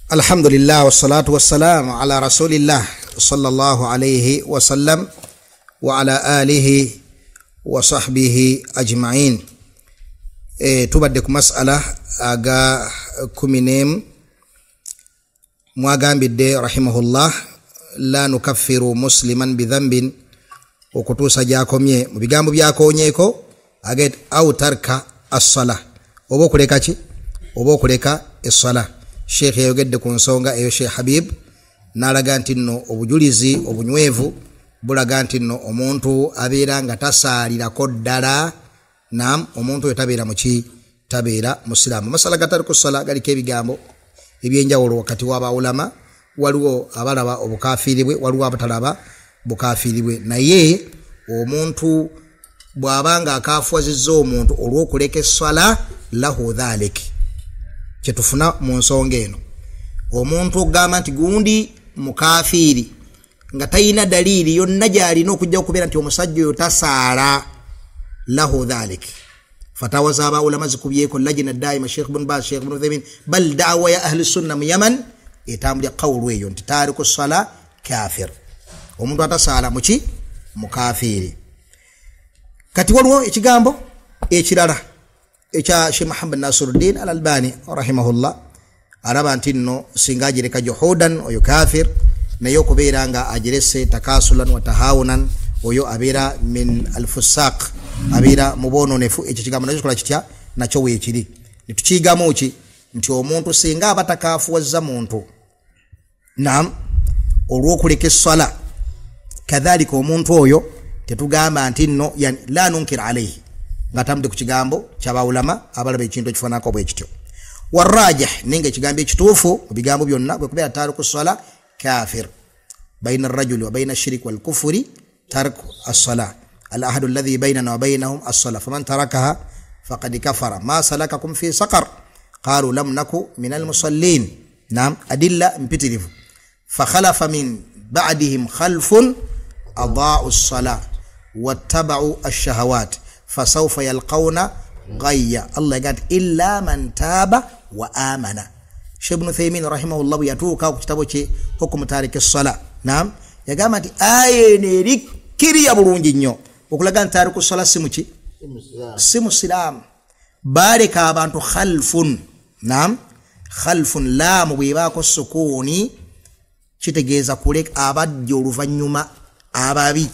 Alhamdulillah wassalatu wassalamu ala rasulillah sallallahu alayhi wa sallam wa ala alihi wa sahbihi ajma'in. Tubadde ku mas'ala aga kuminem mwagambidde rahimahullah la nukaffiru musliman bidhanbin okutuusa gyakomye mu bigambo byakonyeeko aget au tarka as-salah oba okuleka ki oba okuleka as-salah. Sheikh yayogedde ku nsonga eyo Sheikh Habib n'alaga nti nno obujulizi obunywevu bulaga nti nno omuntu abeera nga tasaalirako ddala nam omuntu oyo tabeera muki tabeera musiraamu. Masala gatariku ssala galiko ebigambo ebyenjawulo wakati w'abaulama. Waliwo abalaba obukafiribwe, waliwo abatalaba bukafiribwe, naye omuntu bw'abanga akafuwazizza omuntu olw'okuleka essala lahu dhalik. Kyetufuna mu nsonga eno omuntu ogamba nti gundi mukafiri nga tayina dalili yonna gy'alina okujja okubeera nti omusajja oyo tasaala lahu dhalik. Fatawa z'abaulama zikubyeko lajina daima Sheikh Ibn Baz, Sheikh Ibn Uthaymin, bal da'wa ya ahli sunna mu Yaman etambulya qawlu eyo nti tariku ssala kafir, omuntu atasaala muki mukafiri. Kati waliwo ekigambo ekirala ekya Sheikh Muhammad Nasiruddin al-Albani rahimahullah araba nti nno singa agireka juhudan oyo kafir, naye okubeera nga agirese takasulan wa tahawunan oyo abeera min al-fusaq, abeera mu boononefu. Ekyo kigambo nakyo kikola kitya nakyo weekiri nitukigamu ki nti omuntu singa aba takafuwazza muntu nam olw'okuleka essala kadhalika omuntu oyo tetugamba nti nno yani la nunkir alayhi nga tamudde ku kigambo ky'abaulama abalaba ekintu ekifaanako bwe kityo. Warrajih ninga ekigambo ekituufu mu bigambo byonna bwe kubeera tariku ssala kafir. Bayna arrajuli wa bayna ashiriki wal kufuri tarku as-sala al-ahadu alladhi baynana wa baynahum as-sala faman tarakaha faqad kafara ma salakakum fi saqar qalu lam naku min al-musallin. Naam, adilla mpitirivu. Fakhalafa min ba'dihim khalfun adaa'u as-sala wattaba'u ash-shahawat fasawfa yalqawna ghayya. Allah gat illa man taba wa amana. Sheikh Ibn Uthaymin rahimahullah yatuuka ku kitabo kye hukumu tariki as-sala. Naam, yagamba nti ayene likiriya bulungi nnyo okulaga nti tariku as-sala simuki si musiramu. Baleka abantu khalfun. Naam, khalfun laamu bwebaako sukuuni kitegeeza kuleka abajja oluvannyuma ababi,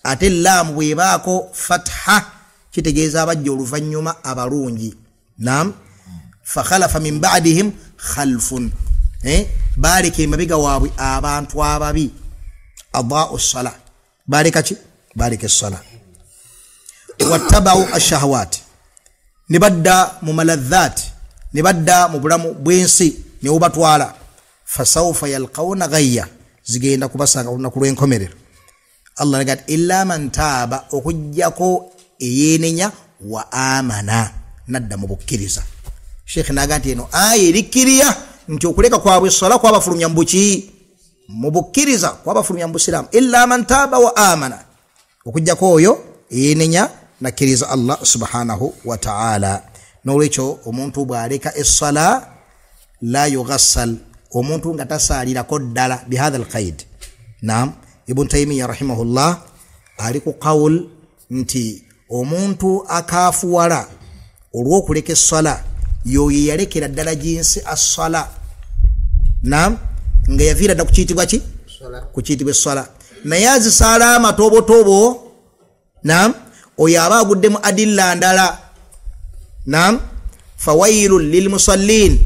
ate laamu bwebaako fatha kitegeeza abajja oluvannyuma abalungi. Naam, fakhalafa min ba'dihim khalfun, baleka emabega waabwe abantu ababi. Adaa'u ssala, baleka ki baleka essala. Wattaba'u ash-shahawat, ne badda mu maladhaat, ne badda mu bulamu bw'ensi ne bubatwala. Fasawfa yalqawna ghayya, zigenda kubasanga olunaku lw'enkomerero. Allah nagat illa man taaba, okujjako eyeenenya wa amana, nadda mu bukkiriza. Sheikh naga nti eno aya erikkiriya nti okuleka kwabwe essala kwabafulumya mu buki mu bukkiriza, kwabafulumya mu busiraamu. Illa man taaba wa amana, okujjako oyo eyeenenya nakkiriza Allah subhanahu wa ta'ala. N'olwekyo omuntu bw'aleka essala la yughassal, omuntu nga tasaalirako ddala bihadha alqaid. Naam, Ibn Taymiyyah rahimahullah ali ku qawl nti omuntu akafuwala olw'okuleka essala yoyo yalekera ddala jinsi as-sala. Naam, nga yaviira dda kukiyitibwa ki kukiyitibwa essala, naye azisaala amatobotobo. Naam, oyo aba aguddemu adilla ndala. Naam, fawailun lilmusallin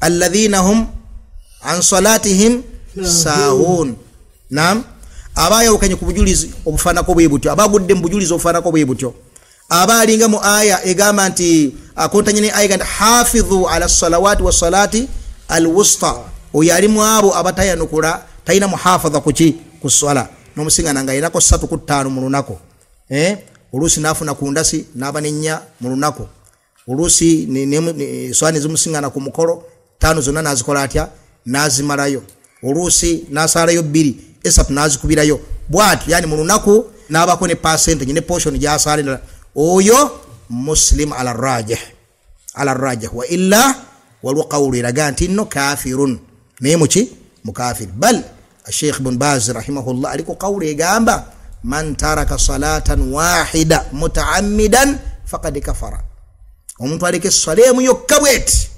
alladhina hum an salatihim sahun. Naam, aba yawukanye ku bujulizi obufaanako bwe butyo, aba agudde mu bujulizi obufaanako bwe butyo, aba alinga mu aya egamba nti akontanye ne aya nti hafidhu ala salawati wa salati alwusta. Oyo ali mu abo abatayanukula, tayina muhafadha kuki ku swala, n'omusiŋŋana nga ayinako 3 ku 5 mu lunaku. Oluusi naafuna ku ndasi n'aba n'ennya mu lunaku, oluusi swala nezimusiŋŋana ku mukolo 5 zonna n'azikola atya n'azimalayo, oluusi n'asaalayo 2 3 n'azikubirayo bw'atyo. Yani mu lunaku n'abako ne percentage ne portion gy'asaala. Oyo muslim ala rajih wa illa waliwo qawlu eraga nti nno kafirun naye muki mukafir bal Sheikh Ibn Baz rahimahullah aliko qawlu egamba man taraka salatan wahida mutaammidan faqad kafara omuntu aleke salemu yokka bweti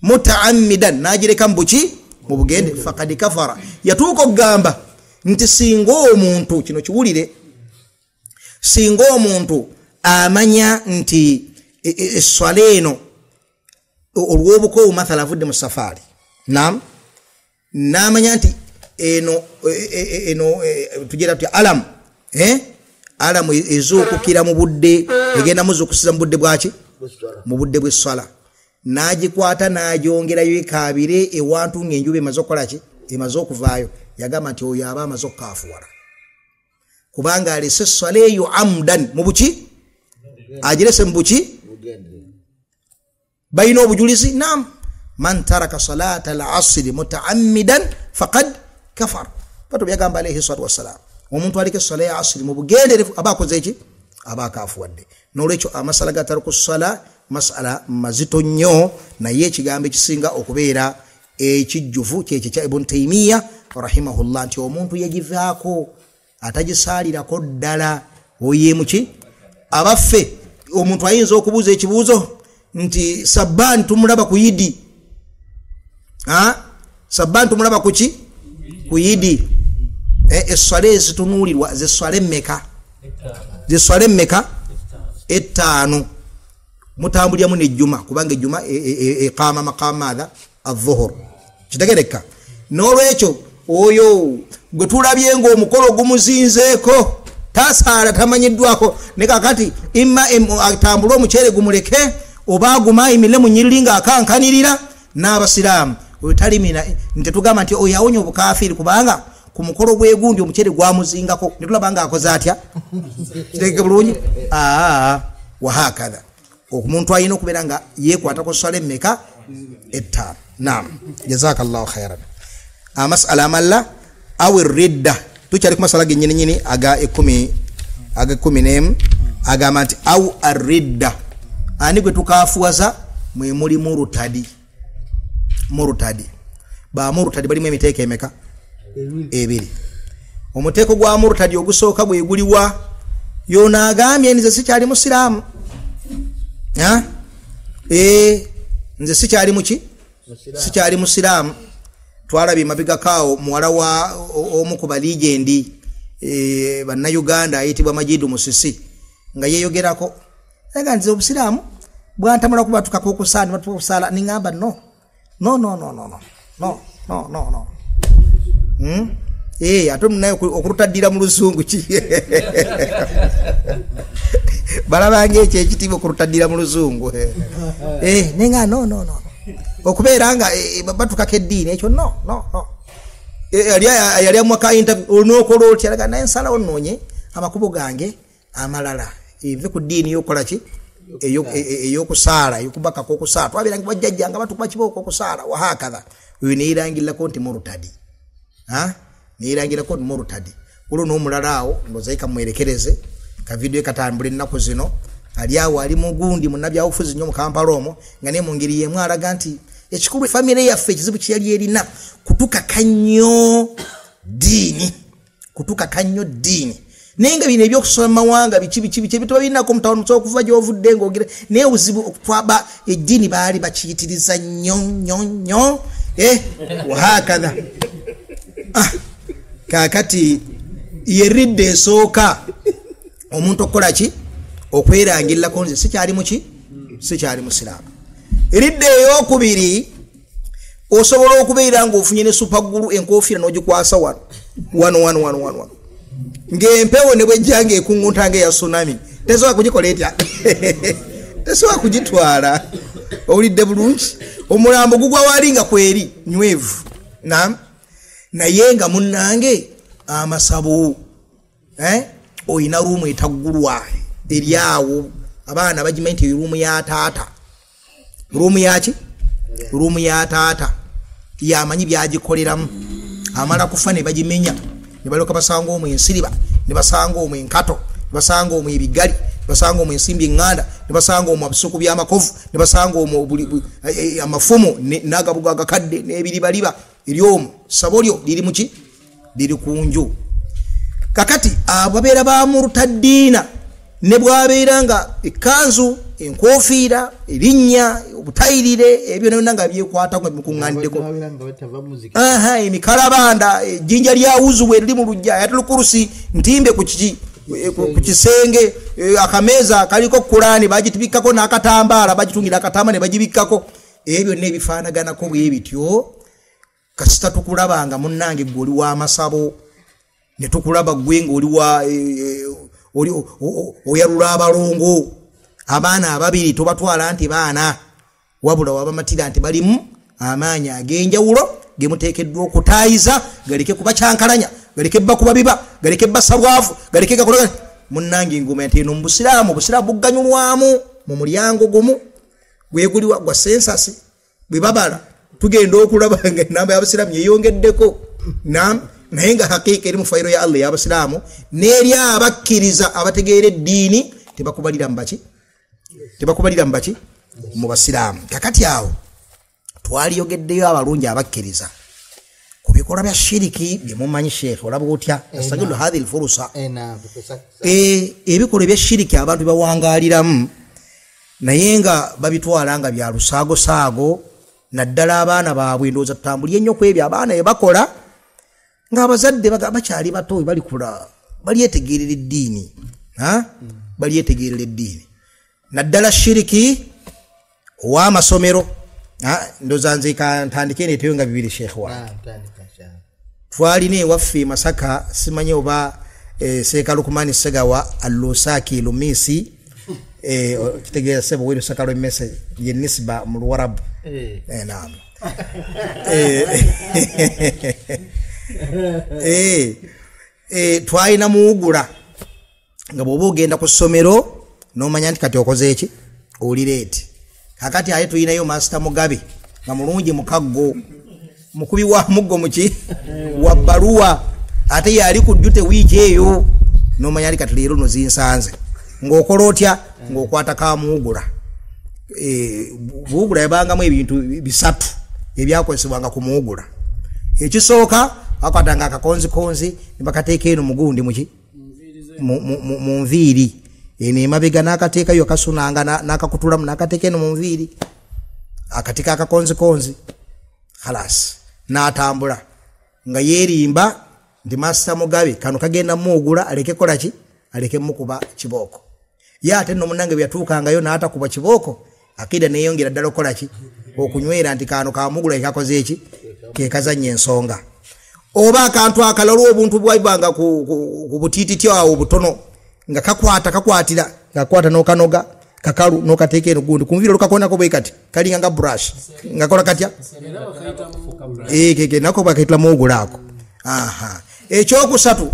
mutaammidan najireka mbuki mu bugende faqad kafara yatuuka okugamba nti singa omuntu kino kiwulire singa omuntu amanya nti esswala eno olw'obukowu mathala avudde mu safari n'amanya nti eno tugira tuti alamu alamu ez'okukira mu budde egenda muzukusiza mu budde bwaki mu budde bw'esswala n'agikwata n'agyongerayo ekaabire ewantu ng'enjuba emaze okukola ki emaze okuvaayo yagamba nti oyo aba amaze okukaafuwala kubanga alese esswala eyo amdan mu buki agirese mu buki bayina obujulizi nam man taraka salata al-asri mutaammidan faqad kafar pato byagamba alayhi salatu wassalam omuntu alike esswala ya asri mu bugenderevu aba akoze ki aba akaafuwadde n'olwekyo amasala ga taruku ssala masala mazito nnyo naye ekigambo ekisinga okubeera ekijjuvu kyekyo kya Ibn Taymiyyah rahimahullah nti omuntu yagivaako atagisaalirako ddala oyemuki abaffe omuntu ayinza okubuuza ekibuuzo nti sabbani tumulaba ku yidi sabbani tumulaba kuki ku yidi esswala ezitunuulirwa zesswala emmeka ettaano mutambulyamu nejjuma kubanga ejjuma eqama maqama adha adh-dhuhur kitegereka n'olwekyo oyo gwe tulabye ng'omukolo gumuzinzeeko tasaala tamanyiddwako ne kakati imma atambule omuceere gumuleke oba agumayimire mu nnyiriri ng'akankanirira n'abasiraamu oyo talimina ntetugamba nti oyo awonya obukafiri kubanga ku mukolo gwegundi omuceere gwamuzingako ne tulaba ng'akoze atya kitegeke bulungi wahakadha omuntu alina okubeera nga yeekwatako sswala emmeka ettaano naam jazakallahu khairan amasala amalla awe ridda tukyali ku masala gennyini aga 11 agamba nti au arridda ani gwe tukaafuwaza mwe muli murutadi ba murutadi balimu emiteeko emeka ebiri omuteeko gwa murutadi ogusooka bweguliwa yona agambye nze sikyali musiraamu nze sikyali muki sikyali musiraamu twalabye mabigakaawo muwala wa omu ku baligendi bannayuganda ayitibwa Majidu Musisi nga yeeyogerako aga nze obusiraamu bwantamula kuba tukako okusaala niŋŋamba no ate munaye okulutaddira mu lusungu ki balabanga ekyo ekitiibwa okulutaddira mu luzungu nenga no okubeera nga batukako eddiini ekyo no yali amwaka interview olunookola otya alaga naye nsalawo nnoonye amakubo gange amalala eve ku ddiini yokukola ki eyokusaala eyokubakako okusaala twabiranga bajjajjanga batukuba kibooko okusaala wahakadha oyo neyirangirirako nti murutadi neyirangirirako nti murutadi olwo n'omulala awo ndozaika mwerekereze kavidiyo katambula ennaku zino ali awo ali mugundi munnabyabufuzi nnyo mu Kampala omwo nga ne mu ngeri yemu alaga nti ekikulu famire yaffe ekizibu kyeyali erina kutukaka nnyo ddiini naye nga bino ebyokusoma mawanga biki bituba birinako omutawa musobola okuva gy'ovudde ng'ogere naye obuzibu okutwaba eddiini baali bakiyitiriza nnyo wahakadha kakati yeridde esooka omuntu okukola ki okwerangirirako nze sikyali muki sikyali musiraamu eridde ey'okubiri osobola okubeera ng'ofunye ne supagulu enkofiira n'ogikwasa wano ng'empewo ne bwejja ng'ekungunta ng'eya tsunami tesobola kugikola etya tesobola kugitwala owulidde bulungi omulambo gugwa wali nga kweri nywevu naye nga munnange amasabu oyina ruumu etaggulwa eri awo abaana bagimanyi nti ruumu ya taata ruumu yaki ruumu ya taata yamanyi byagikoleramu amala kufa ne bagimenya ne balyoka basanga omwo ensiriba ne basanga omwo enkato ne basanga omwo ebigali basanga mu ensimbi nganda ne basanga mu bisuku bya makovu ne basanga mu amafumu nagabuga agakadde n'ebiribaliba eryomu sabolyo liri muki liri kunju kakati ababeera ba mu rutaddiina ne bwabeera nga ekanzu enkofiira erinnya obutayirire ebyo byonna nga byekwata nga bikuŋŋanideko emikalabanda ejjinja lya wuzu bwe liri mu lujja ayatulukurusi ntimbe ku kisenge akameeza kaliko Kurani bagitibikkako n'akatambaala bagitungira akatamba ne bagibikkako ebyo byonna ebifaanaganako bwe bityo kasita tukulabanga munnange gwe oli w'amasabo ne tukulaba gwe ng'oli oyalula abalongo abaana ababiri tobatwala nti baana wabula wabamatira nti balimu amaanyi ag'enjawulo gemuteekeddwa okutaayiza galeke kubakyankalanya galeke bakuba biba galeke basalwavu galeke gakola munnange ngoma nti eno mubusiraamu obusiraamu bugganyulwamu mu mulyango gumu gweguliwa gwa sensasi bwe babala tugenda okulaba nga enamba y'abasiraamu yeyongeddeko naye nga hakiika eri mu fayiro ya Allah y'abasiraamu n'eri abakkiriza abategeera eddiini tebakubalira mu baki mu basiraamu. Kakati awo twaliyogeddeyo abalungi abakkiriza ku bikolwa bya shiriki bye mumanyi sheekh olaba otya astagilu hadhihi alfurusa ebikolwa bya shiriki abantu bawangaaliramu naye nga babitwala nga bya lusaagosaago naddala abaana baabwe ndowooza tutambulye ennyo ku ebyo abaana bye bakola ng'abazadde bakyali bato balikula balyetegeerera eddiini balyetegeerera eddiini naddala shiriki ow'amasomero ndowooza nze ntandike neeteyo nga bibiri sheekh wange twalina ewaffe Masaka simanyi oba Seeka Lukumani Segawa Alusaki Lumisi kitegeeza sebo welu saka lw'emmese ye nisba mu Luwarabu naam twalina muwugula nga bw'oba ogenda ku ssomero n'omanya nti kati okoze eki oli leeti kakati aye tulinayo Master Mugabe nga mulungi mukaggo mukubi wa muggo muki wa bbaluwa ate yali ku ddute wiiki eyo n'omanya nti kati leero no zinsanze ng'okola otya ng'okwata kamuwugula buwugula yabangamu ebintu bisatu ebyakozesebwanga ku muwugula. Ekisooka bakwatanga akakonzikonzi ne bakateeka eno mugundi muki mu nviiri eno emabega n'akateekayo kasunanga n'akakutulamu n'akateeka eno mu nviiri akatika akakonzikonzi khalas n'atambula nga yeerimba nti Master Mugabe kano kagenda muwugula aleke kola ki aleke mukuba kibooko ye ate nno munnange byatuukangayo n'atakuba kibooko akida neeyongera ddala okukola ki okunywera nti kano kamuwugula ekakoze eki kekazanya ensonga oba akantu akalala obuntu bwabanga ku butiititi awo obutono nga kakwatira ngakwata n'okanoga kakalu n'okateeka eno gundi kunviira olukakonako bwe kati kalinga nga brush ngakola katya keke nako bakaitula muwugula ako. Ekyokusatu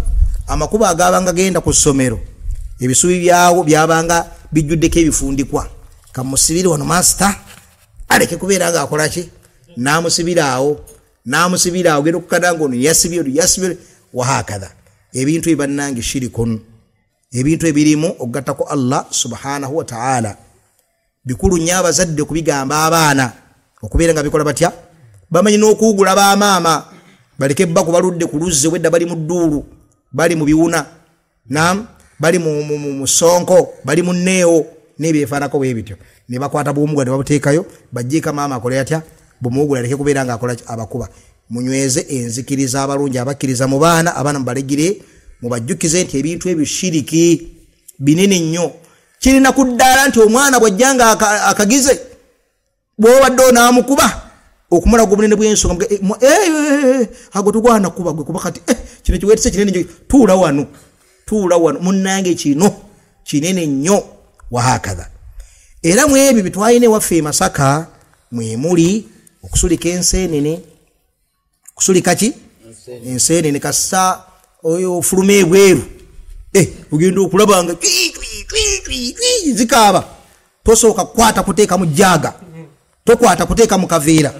amakuba agabanga genda ku ssomero ebisubi byawo byabanga bijjuddeko ebifundikwa kamusibire wano master aleke kubeera nga akola ki n'amusibiraawo genda okukananga ono yasibire wahakadha ebintu ebannange shirikun ebintu ebirimu okugattako Allah subhanahu wa ta'ala bikulu nnyo abazadde okubigamba abaana okubeera nga bikola batya bamanyi n'okuwugula bamaama baleke bba kubaludde ku luzze wedda bali mu dduulu bali mu biwuna bali mu sonko bali mu neewo n'ebyefaanako bwe bityo ne bakwata bw'omugula ne babuteekayo bajjeeka maama akole atya bumuwugula aleke kubeera nga akola abakuba. Munyweze enzikiriza abalungi abakkiriza mu baana abaana mubalegire mubajjukize nti ebintu ebyo shiriki binene nnyo kirina ku ddaala nti omwana bw'ajjanga akagize bw'obadde onaamukuba okumala gobunene bw'ensonga ago tugwana kuba gwe kuba kati kino kiwetese kinene nnyo tuula wano munnange kino kinene nnyo wahakadha. Era mu ebyo bitwalina ewaffe Masaka mwe muli okusulika enseenene kusulika ki enseenene kasa oyo ofuluma ebweru ogenda okulaba nga zikaaba tosooka kukwata kuteeka mu jjaaga tokwata kuteeka mu kaveera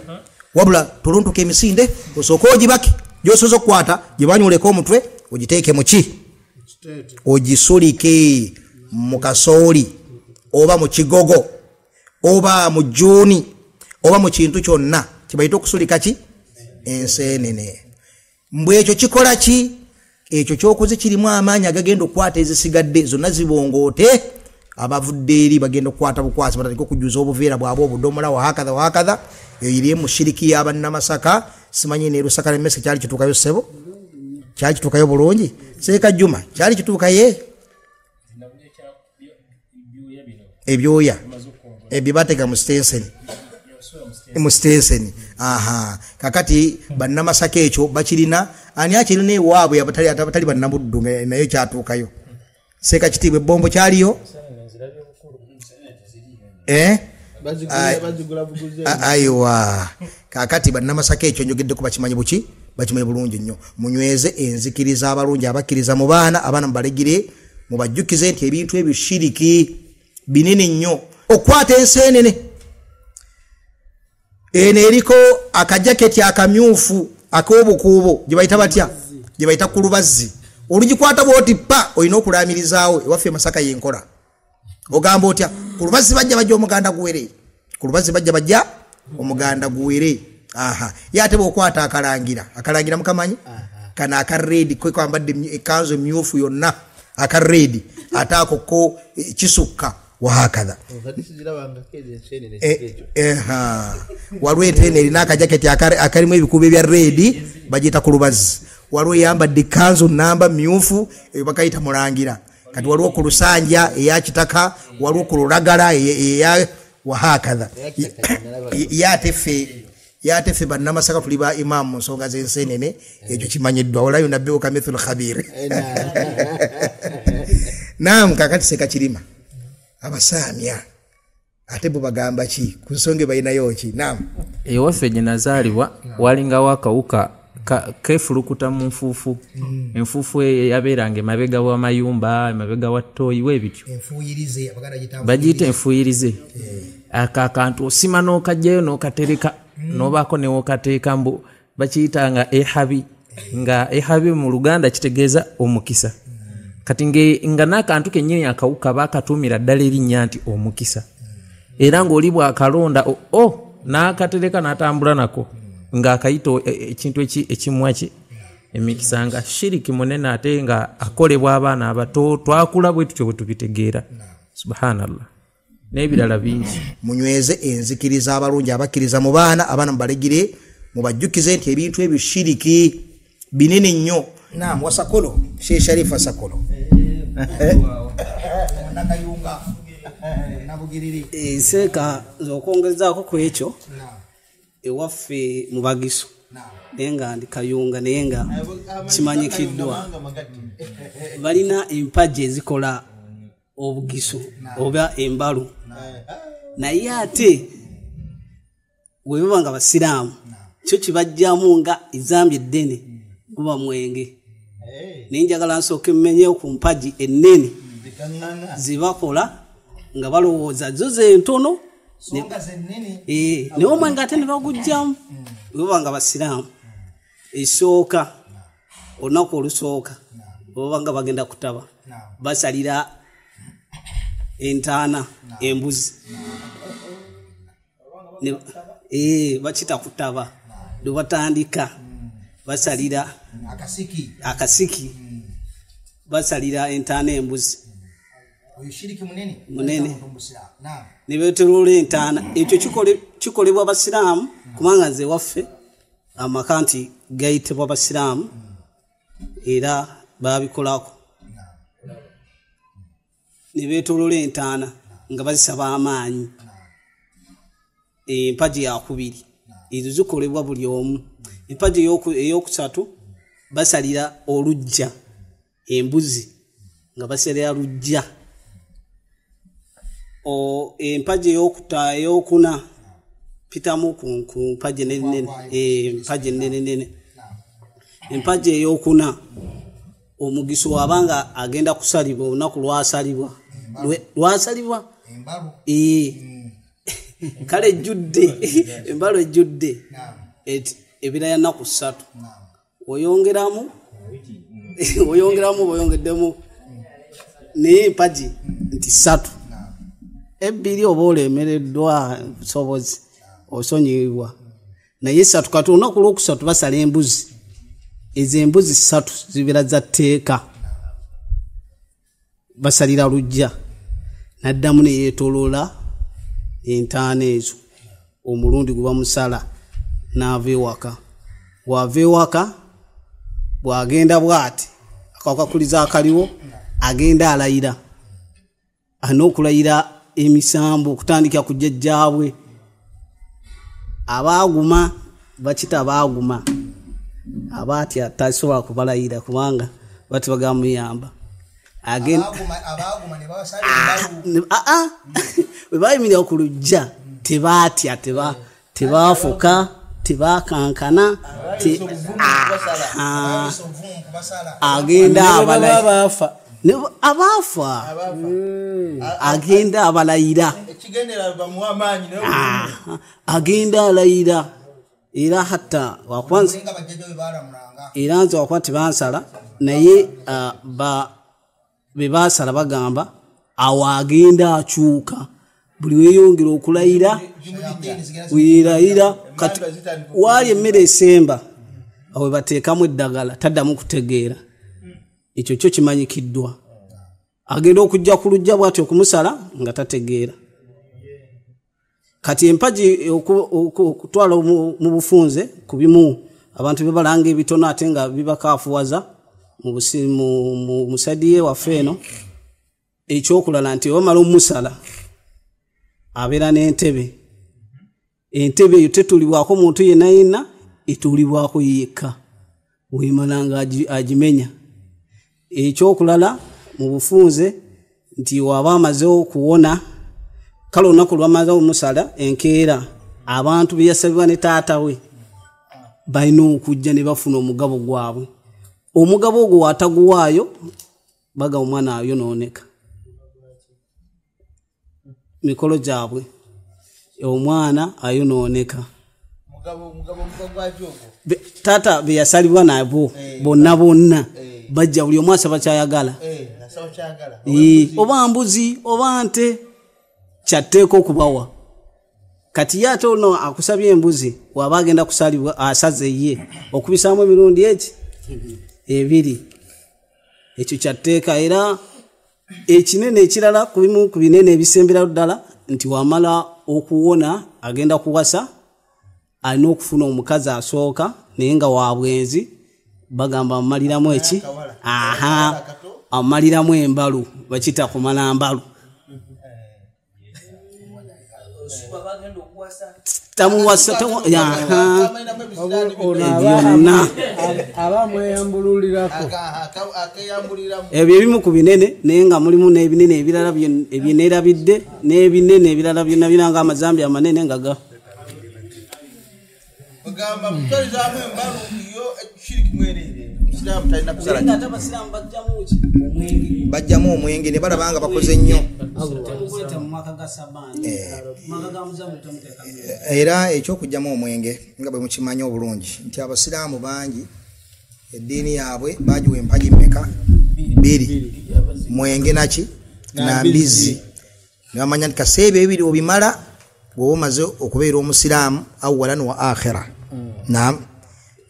wabula tolontoka emisinde osooka ogibake gy'osoza okukwata gye banyoleka omutwe ogiteeke mu ki ogisulike mu kasooli oba mu kigogo oba mu jjuuni oba mu kintu kyonna kibayita okusulika ki enseenene mbwe ekyo kikola ki ekyo kyokoze kirimu amaanyi agagenda okukwata ezisigadde zonna zibongoote abavudde eri bagenda okukwata bukwasi batateka okujuza obuveera bwabwe obudomola wahakadha eyo iri mu shiriki y'abannamasaka simanyi ne Lusaka n'emmese kyali kituukayo ssebo kyali kituukayo bulungi Seeka Juma kyali kituukaye ebyoya ebyo batega mu stenseni aha kakati bannamasaka ekyo bakirina ani akirina ewaabwe abatali bannabuddu nayo kyatuukayo Seeka Kitiibwa ebbombo kyaliyo aiwa kakati bannamasaka ekyo njogeddeko bakimanyi buki bakimanyi bulungi nnyo munyweze enzikiriza abalungi abakkiriza mu abaana mubalegire mubajjukize nti ebintu ebyo shiriki binene nnyo okwata enseenene eno eriko akajaketi akamyufu ak'obukuubo gye bayita batya gye bayita kulubazzi olugikwata bwoti pa olina okulaamirizaawo ewaffe Masaka yenkola ogamba otya kulubazzi bajja omuganda guwere kulubazzi bajja omuganda guwere aha yate bwokwata akalangira mukamanyi kana akaredi kwe kwambadde ekanzu emyufu yonna akaredi ataako kisukka wahakadha waliwo enseenene erina akajaketi akalimu ebikuubo ebya redi bagiyita kulubazzi waliwo eyambadde kanzu namba myufu eyo bakayita mulangira kati waliwo ku lusanja eya kitaka waliwo ku lulagala eya wahakadha yateffe bannamasaka tuli ba imamu mu nsonga z'enseenene ekyo kimanyiddwa wala yunabbiuka mithlu khabir naam kakati Seeka Kirima abasaamya ate bo bagamba ki ku nsonga balinayo ki naam ewaffe gye nazaalibwa walingawo akawuka kefulukuta mu nfuufu enfuufu yabeeranga emabega w'amayumba emabega wa ttooyi weebityo bagiyita enfuuyirize akantu osima n'okajjayo n'okatereka n'obaako newokateeka mbu bakiyitanga ehabi nga ehabi mu Luganda kitegeeza omukisa kati nga n'akantu kennyini akawuka baakatuumira ddala erinnya nti omukisa era ng'oli bwakalonda n'akatereka n'atambula nako ng'akayita ekintu ekimwa kye emikisa nga shiriki munene ate nga akolebwa abaana abato twakula bwe tutyo bwe tubitegeera subhanallah n'ebirala bingi munyweze enzikiriza abalungi abakkiriza mu abaana mubalegire mubajjukize nti ebintu ebyo shiriki binene nnyo naam wasakolo Sheikh Sharifa Sakolo nakayunga nabugiriri Seeka zokwongezaako ku ekyo ewaffe mu Bagiso naye nga ndi Kayunga naye nga kimanyikiddwa balina empagi ezikola obugiso oba embalu naye ate bwe baba nga basiraamu kyo kibajjamu nga ezambi eddene guba mwenge naye njagala nsooke mmenyewo ku mpagi ennene zibakola nga balowooza zo zentono naye omwenge ate ne bagujjamu bwe baba nga basiraamu esooka olunaku olusooka baba nga bagenda kutaba basalira entaana embuzi bakita kutaba lwe batandika basalira akasiki basalira entaana embuzi munene ne beeterola entaana ekyo kikolebwa basiraamu kubanga nze waffe amaka nti gayitibwa basiraamu era babikolako ne beetolola entaana nga bazisaba amaanyi empagi yakubiri ezo zikolebwa buli omu empagi eyokusatu basalira olujja embuzi nga basalira lujja empagi eyokuna pitamu ku mpagi nenene empagi nenene empagi eyokuna omugiso wabanga agenda kusalibwa olunaku lwasalibwa kale ejjudde embalo ejjudde ebiraya nnaku 3 oyongeramu boyongeddemu naye empagi nti 3 ebbiri oba olemereddwa busobozi osonyiibwa naye 3 kati olunaku lwokusatu basala embuzi ezo embuzi 3 zibeera za tteeka basalira lujja naddamu ne yeetoloola entaana ezo omulundi gwe bamusala n'ava ewaka bw'ava ewaka bw'agenda bw'ati akakakuliza akaliwo agenda alayira alina okulayira emisambo okutandika ku jjajjaabwe abaaguma bakita abaaguma abaatya tasobola kubalayira kubanga bati bagamuyamba bwe bayimirira ku lujja tebaatya tebaafuka tebakankana agenda abaafa agenda abalayira agenda alayira era hatta wakwanza era nze wakuba tebansala naye bebasala bagamba awo agenda akyuka buli weyongera okulayira wirayira kati waali emmere esemba awe bateekamu eddagala taddamu kutegeera ekyo kyo kimanyikiddwa agenda okujja ku lujja bw'ati okumusala nga tategeera kati empaji okutwala mu bufunze ku bimu abantu bebalanga ebitono ate nga bibakaafuwaza mu musadiye waffe eno ekyokulala nti bamala omusala abeera n'entebe eyo tetulibwako muntu yenna yenna etulibwako yekka wemala nga agimenya ekyokulala mu bufunze nti waba amaze okuwona kale olunaku lwamaze omusala enkeera abantu beyasabibwa ne taata we balina okujja ne bafuna omugabo gwabwe omugabo ogwo wataguwaayo baga omwana ayonooneka mikolo gyabwe omwana ayonooneka taata beyasalibwa nabo bonna bajja buli omu asaba kyayagala oba mbuzi oba nte kyatteeka okubawa kati ye ate ono akusabye embuzi waba agenda kusalibwa asaze ye okubisaamu emirundi eki 2 ekyo kyatteeka era ekinene ekirala ku bimu ku binene ebisembera ddala nti wamala okuwona agenda kuwasa alina okufuna omukazi asooka naye nga wabwenzi bagamba amaliramu eki amaliramu embalu bakita kumala mbalu tamuwasa ebyo ebimu ku binene naye nga mulimu n'ebinene ebirala ebyeneerabidde n'ebinene ebirala byonna biranga amazambi amanene nga ga bajjamu omwenge ne balabanga bakoze nnyo era ekyokujjamu omwenge nga bwe mukimanyi obulungi nti abasiraamu bangi eddiini yaabwe bagiwa empagi mmeka 2 mwenge naki na mbizi nebamanya nti kaseebe ebiri obimala bw'oba omaze okubeera omusiraamu awalan wa akhira naam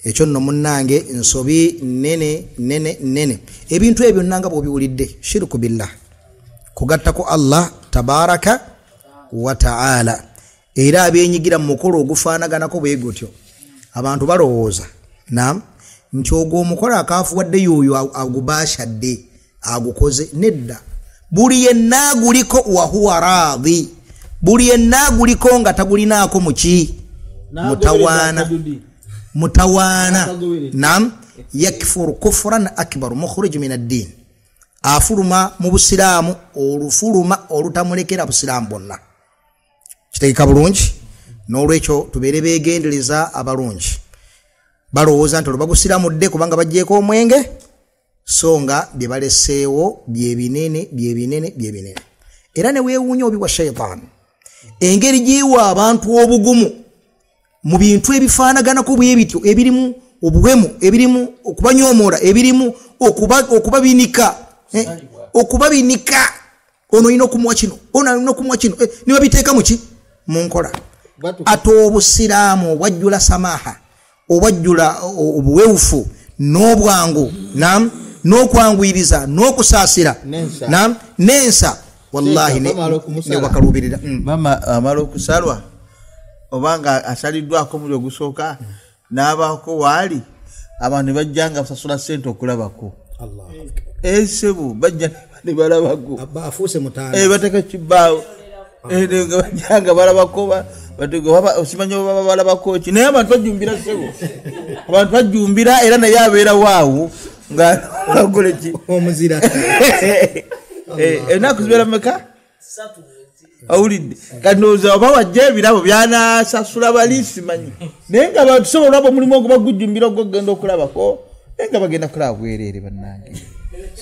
ekyo nno munnange ensobi nene ebintu ebyo nanga bw'obiwulidde shirku billah kugattako Allah tabaraka wa ta'ala era abenyigira mu mukolo ogufaanaganako bwe gutyo abantu balowooza naam nti ogwo omukola akaafuwadde yoyo agubashadde agukoze nedda buli yenna aguliko wa huwa radhi buli yenna aguliko nga tagulinaako muki mutawaana nam yakfuru kufran akbar mukhrij min ad-din afuruma mu busiraamu olufuluma olutamulekera busiraamu bonna kitegeka bulungi n'olwekyo tubeere beegendereza abalungi balowooza nti olubagusiraamudde kubanga bajjeeko omwenge so nga bye baleseewo bye binene era ne weewuunya obi wa shayitaani engeri gyewa abantu obugumu mu bintu ebifaanaganako bwe bityo ebirimu obuwemu ebirimu okubanyoomoola ebirimu okubabinika ono ino kumuwa kino ono ino kumuwa kino ne babiteeka muki munkola ate obusiraamu obwajjula samaha obwajjula obuwewufu n'obwangu nam n'okwanguyiriza n'okusaasira nam n'ensa wallahi ne bakalubirira mama amalo kusalwa obanga asaliddwako omuli ogusooka n'abaako waali abantu bajjanga basasula ssente okulabako esebo bajja ne balabako afuuse mutaano bateka kibbaawo nga bajjanga balabako osimanyi baba balabako ki naye abantu bajjumbira sebo abantu bajjumbira era naye abeera waawo nga agole ki omuzira enaku zibeera meka awulidde kanooza oba wajja ebirabo byanasasula baliisi manyi naye nga batusobola abo mulimu oguba gujjumbira ogwogenda okulabako naye nga bagenda kulaba bwereere bannange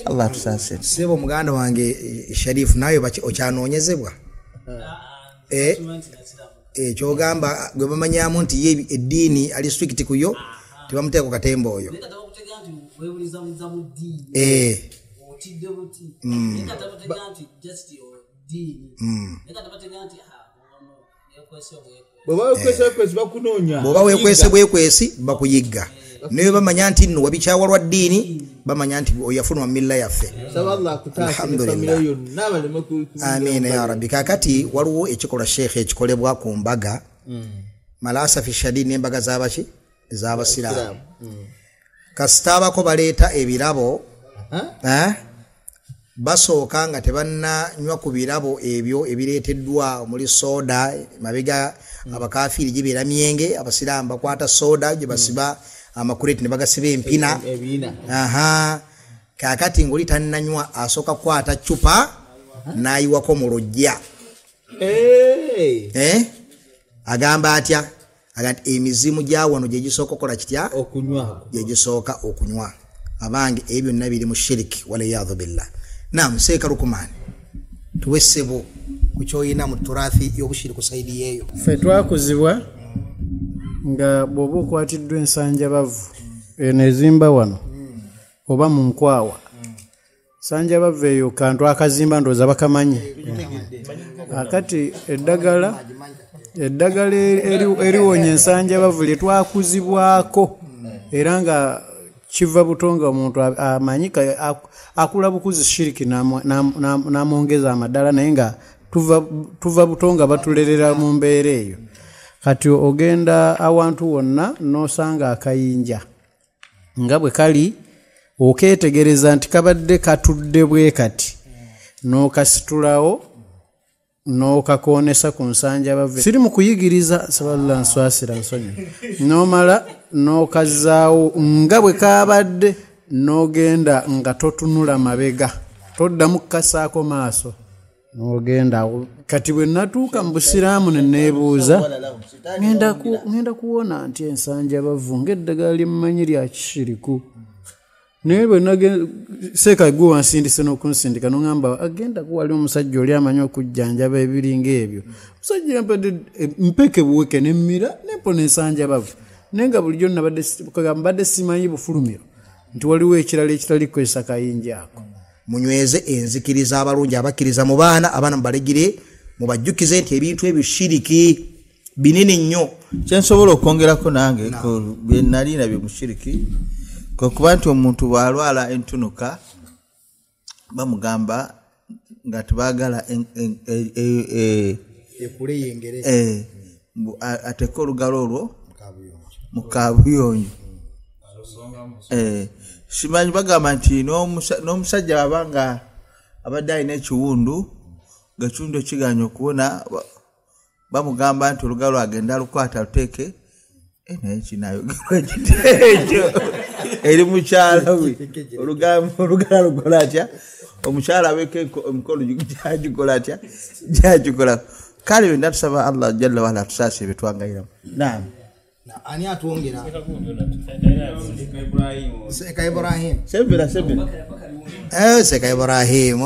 allah tusaasire sebo muganda wange Sharifu naye okyanoonyezebwa kyogamba gwe bamanyamu nti ye eddiini ali strict kuyo tebamuteeka ku katemba oyo bw'oba weekwese bwekwesi bakuyigga naye bamanya nti nno wabikyawa lwa ddiini bamanya nti oyafuna milla yaffe alhamdulillah amiina ya rabbi kakati waliwo ekikolwa sheekhe ekikolebwa ku mbaga malasafi shadid n'embaga z'abaki ez'abasiraamu kasita abako baleeta ebirabo basooka nga tebannanywa ku birabo ebyo ebireeteddwa omuli soda mabega abakafiiri gibeera myenge abasiraamu bakwata soda gye basiba amakureti ne bagasiba empina kakati ng'oli tannanywa asooka kukwata cupa n'ayiwako mu lujja agamba atya agamba emizimu gya wano gye gisooka okukola kitya gye gisooka okunywa abange ebyo byonna biri mu shiriki waliyadhu billah naam seeka Lukumani tuwe ssebo ku kyoyina mu turathi y'obushiri ku saidi yeeyo ffe twakuzibwa nga bw'oba okwatiddwa ensanjabavu eno ezimba wano oba mu nkwawa sanjabavu eyo kantu akazimba ndooza bakamanyi akati eddagala eriwonya ensanjabavu lye twakuzibwako era nga kiva butonga omuntu amanyika akula bukuzi shiriki namwongeza amadala naye nga tuva butonga batulerera mu mbeera eyo kati ogenda awantu wonna n'osanga akayinja nga bwe kali okeetegereza nti kabadde katudde bwe kati n'okasitulawo n'okakoonesa ku nsanjabavu siri mu kuyigiriza saballa nswasira nsonyi n'omala n'okazaawo nga bwe kabadde n'ogenda nga totunula mabega toddamu kukasaako maaso n'ogenda kati bwe natuuka mu busiraamu ne neebuuza ngenda kuwona nti ensanjabavu ng'eddagala lyemmanyi lya kishiriku naye bwe seeka gwe wansindise n'okunsindika n'oŋŋamba agenda kuwali omusajja oli amanyi okujjanjaba ebiringa ebyo omusajja yampadde mpeke buweke nemmira nempona ensanjabavu naye nga bulijjo mbadde simanyi bufulumiro nti waliwo ekirala ekitali kukozesa kayinja ako munyweze enzikiriza abalungi abakkiriza mu abaana mubalegire mubajjukize nti ebintu ebyo shiriki binene nnyo kyensobola okwongerako nange bye nali nabyo mu shiriki kuba nti omuntu bw'alwala entunuka bamugamba nga tebaagala ateeke olugalo olwo mu kaabuyonjo simanyi bagamba nti n'omusajja aba nga abadde alina ekiwundu nga ekiwundu ekiganya okuwona bamugamba nti olugalo agenda alukwata aluteeke naye kinayogerwa ekiteekyo eri mukyala we olugalo lukola atya omukyala abeeko emikono gyagikola atya gyagikola kale bwe natusaba allah jalla waala tusaasire bye twangayiramu naam ani atwongera Seka Ibrahim Seka Ibrahim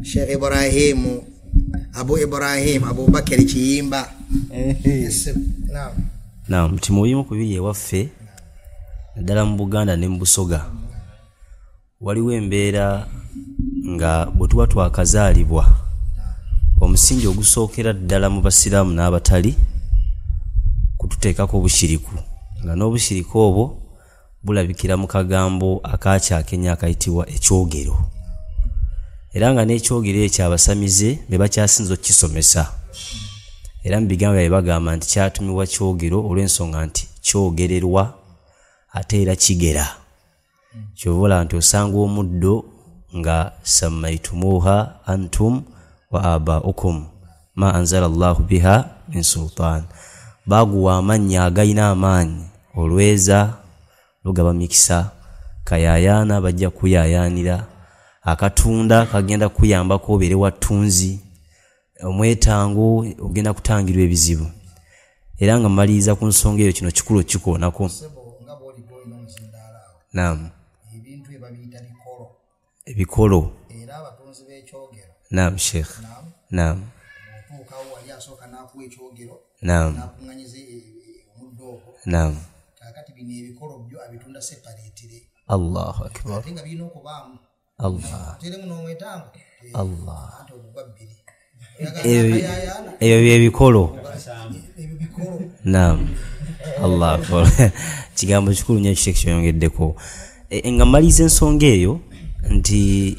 Sheikh Ibrahim Abu Ibrahim Abu Bakari Kiyimba naam nti mu bimu ku biri ewaffe naddala mu Buganda ne mu Busoga waliwo embeera nga bwe tuba twakazaalibwa omusingi ogusookera ddala mu basiraamu n'abatali kututeekako obushiriku nga n'obushiriku obwo bulabikira mu kagambo akakyakenya akayitibwa ekyogero era nga n'ekyogero ekyo abasamize be bakyasinza okukisomesa era mu bigambo byabe bagamba nti kyatumibwa kyogero olw'ensonga nti kyogererwa ate era kigera kyobola nti osanga omuddo nga sammaitumuha antum wa abaukum ma anzala Allahu biha min sultan baguwa amannya agayina amaanyi olweza lugaba mikisa kayayana bajja kuyayanira akatunda kagenda kuyambako obeere wattunzi omwetango ogenda kutangirwa ebizibu era nga maliriza ku nsonga eyo kino kikulu kikoonako naam ebikolo naam sheikh naam naam naam Allahu akbar Allah Allah eyo byebikolo naam Allah akbar kigambo kikulu nnyo ekyo kyeyongeddeko nga maliza ensonga eyo nti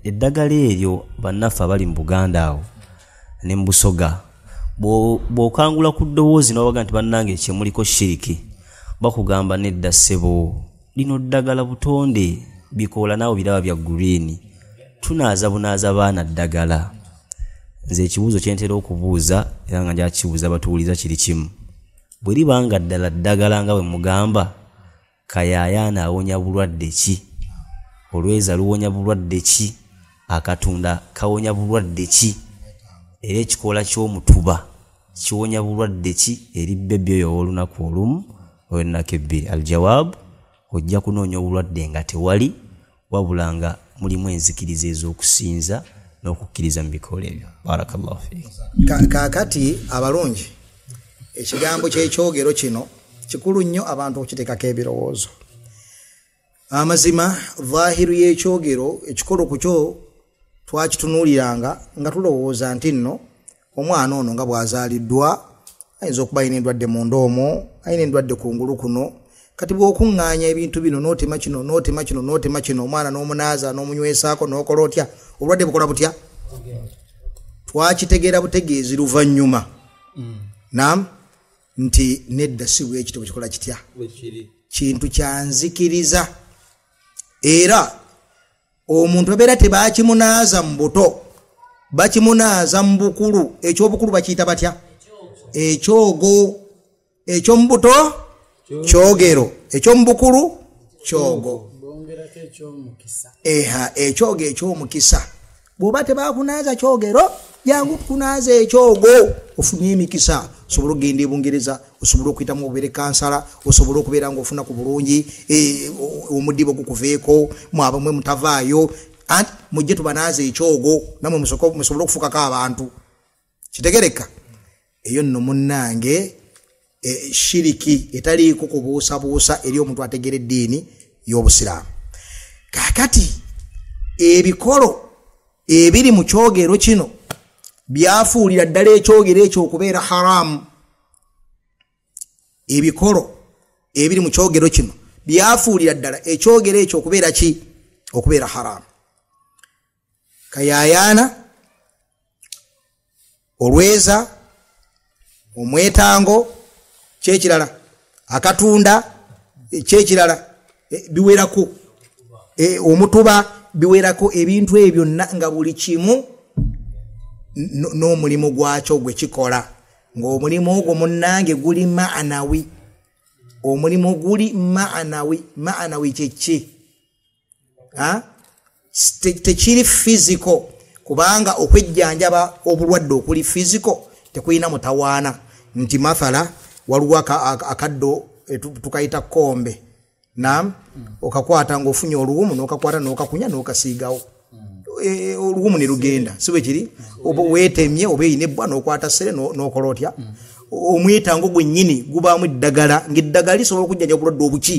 eddagala eryo bannaffe abali mu Buganda awo ne mu Busoga bw'okangula ku ddoboozi n'obaga nti bannange kyemuliko shiriki bakugamba nedda ssebo lino ddagala butonde bikoola naawe biraba bya green tunaaza bunaaza baana ddagala nze ekibuuzo kyentera okubuuza era nga njakibuuza batuwuliza kiri kimu bwe libanga ddala ddagala nga bwe mugamba kayayaana awonya bulwadde ki olweza luwonya bulwadde ki akatunda kawonya bulwadde ki era ekikoola ky'omutuba kiwonya bulwadde ki eri bebbi oyo olunaku olumu olw'ennaku ebbiri aljawaabu ojja kunoonya obulwadde nga tewali wabula nga mulimu enzikiriza ez'okusinza n'okukkiriza mu bikoola ebyo barakallahu fiik kaakati abalungi ekigambo ky'ekyogero kino kikulu nnyo abantu okukiteekako ebirowoozo amazima vaahiru y'ekyogero ekikolo ku kyo twakitunuuliranga nga tulowooza nti nno omwana ono nga bw'azaaliddwa ayinza okuba ayina endwadde munda omwo ayina endwadde kungulu kuno kati bw'okuŋŋaanya ebintu bino n'otema kino n'otema kino n'otema kino omwana n'omunaaza n'omunywesaako n'okola otya obulwadde bukola butya twakitegeera butegeezi luvannyuma naam nti nedda si bwekito bwekikola kitya kintu kyanzikiriza era omuntu abeera tebakimunaaza mu buto bakimunaaza mu bukulu ekyobukulu bakiyita batya ekyogo ekyomubuto kyogero ekyomubukulu kyogo ekyogo ekyomukisa bw'oba tebakunaaza kyogero jangu kunaaza ekyogo ofunye emikisa osobola okugenda e Bungereza osobola okuyitamu obeere kansala osobola okubeera ngaofuna ku bulungi omuddibo gukuveeko mwabamwe mutavaayo anti mujje tubanaaza ekyogo namwe musobole okufukako abantu kitegereka eyo nno munnange shiriki etaliiko kubuusabuusa eri omuntu ategera eddiini y'obusiraamu kaakati ebikolo ebiri mu kyogero kino byafuulira ddala ekyogero ekyo okubeera haramu ebikolo ebiri mu kyogero kino byafuulira ddala ekyogero ekyo okubeera ki okubeera haramu kayayaana olweza omwetango kyekirala akatunda kyekirala biwerako omutuba biwerako ebintu ebyo nga buli kimu n'omulimu gwakyo gwe kikola ng'omulimu ogwo munnange guli maanawi omulimu guli maanawi kyeki tekiri physical kubanga okwejjanjaba obulwadde okuli physical tekulina mutawaana nti mathala waliwo akaddo tukayita kombe naam okakwata ng'ofunye oluwumu n'okakwata n'okakunya n'okasiigawo oluwumu ne lugenda si bwe kiri oba weetemye oba eyina ebbwa n'okwata ssere n'okola otya omwetango gwennyini gubaamu eddagala ng'eddagala lisobola okujjanja obulwadde obuki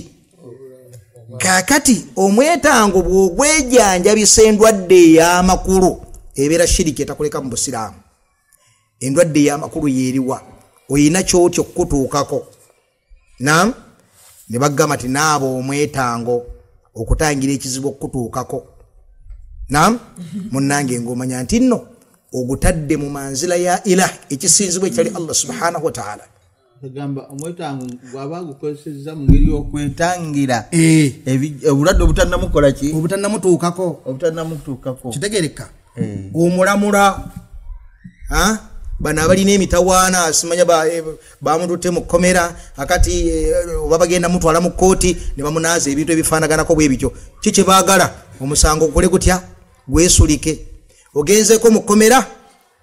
kakati omwetango bw'ogwejanjabisa endwadde ey'amakulu ebeera shiriki etakuleka mu busiraamu. Endwadde ey'amakulu yeeriwa oyina kyotyo okukutuukako. Naam, ne bagamba nti naabo omwetango okutangira ekizibu okukutuukako. Naam, munnange ng'omanya nti nno ogutadde mu manzila ya ilah ekisinzibwa ekyali Allah subhanahu wa ta'ala. Gamba omwetango bw'aba gukozesezza mu ngeri y'okwetangira obulwadde obutannamukola ki obutannamutuukako kitegereka. Omulamula bano abalina emitawaana simanya bamututte mu kkomera akati oba bagenda mutwala mu kkooti ne bamunaaza ebintu ebifaanaganako bwe bityo. Kiki baagala omusango gukole gutya gwesulike. Ogenzeko mu kkomera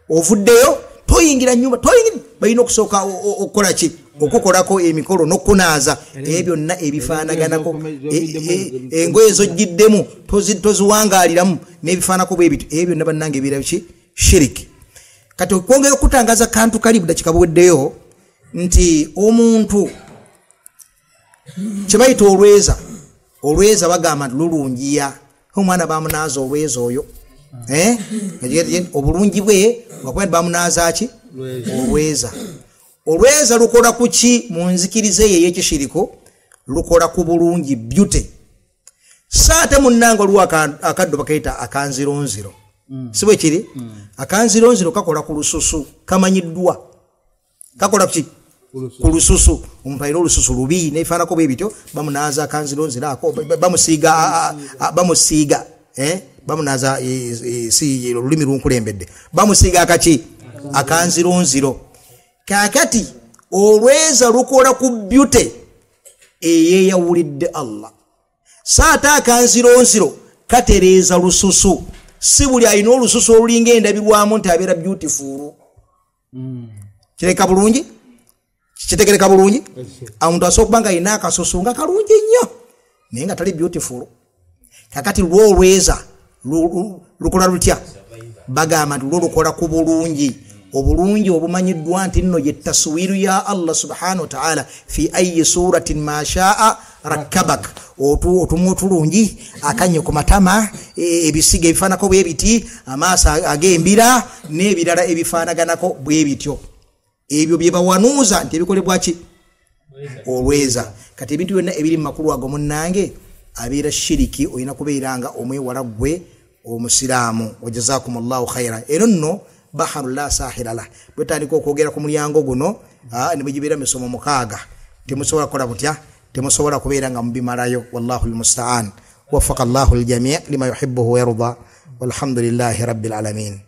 ovuddeyo toyingira nnyumba toyingira balina okusooka okukola ki okukolako emikolo n'okunaaza ebyo byonna ebifaanaganako engoye zojjiddemu toziwangaaliramu n'ebifaanako bwe bityo ebyo byonna bannange ebiira ki shiriki. Kati okwongera okutangaza kantu kali budakika buweddeyo nti omuntu kye bayita olweza bagamba nti lulungiya omwana bamunaaza olweza oyo obulungi bwe wakwenda bamunaaza ki olweza lukola ku ki mu nzikiriza eyo ey'ekishiriko lukola ku bulungi byute saate munnanga oluwa akaddo bakayita akanzironziro si bwe kiri akanzironziro kakola ku lususu kamanyiddwa kakola ki ku lususu omuntu alina olususu lubi nebifaanako bwe bityo bamunaaza akanzironziro ako bamusiiga bamunaaza si olulimi lunkulembedde bamusiiga akaki akanzironziro. Kakati olweza lukola ku byute eyeyawulidde Allah saate akanzironziro katereeza lususu si buli alina olususu olulinga endabirwamu nti abeera beautiful. Kireka bulungi kitegereka bulungi omuntu asobola okuba nga alina akasusu nga kalungi nnyo naye nga tali beautiful. Kakati lwolweza lukola lutya bagamba nti lukola ku bulungi obulungi obumanyiddwa nti nno ye taswiru ya Allah subhanahu wa ta'ala fi ayi suratin ma shaa rakkabak otumu otulungi akanye ku matama ebisiga ebifaanako bwe biti amaaso ag'embira n'ebirala ebifaanaganako bwe bityo ebyo bye bawanuuza nti ebikolebwa ki olweza. Kati ebintu byonna ebiri mu makulu ago munnange abeera shiriki olina kubeeranga omwewala gwe omusiraamu. Wajazakumullahu khaira. Ero nno baharu la sahira la bwetandika okwogera ku mulyango guno ne bwegibeera misomo 6 temusobola kukola butya temusobola kubeera nga mubimalayo. Wallahu almusta'an. Waffaqa Allahu aljami' lima yuhibbuhu wa yarda walhamdulillahi rabbil alamin.